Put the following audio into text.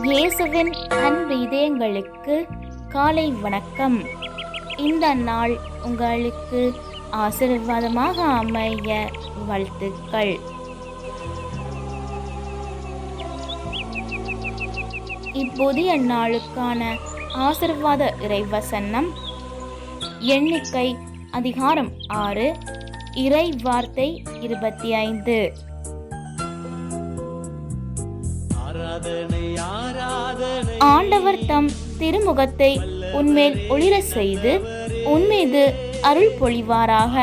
இயேசுவின் அன்பு இதயங்களுக்கு காலை வணக்கம். இந்த நாள் உங்களுக்கு ஆசீர்வாதமாக அமைய வாழ்த்துக்கள். இப்புதிய நாளுக்கான ஆசீர்வாத இறைவசனம் எண்ணிக்கை அதிகாரம் 6 இறை வார்த்தை 25. ஆண்டவர் தம் திருமுகத்தை உன்மேல் ஒளிர செய்து உன்மீது அருள் பொழிவாராக.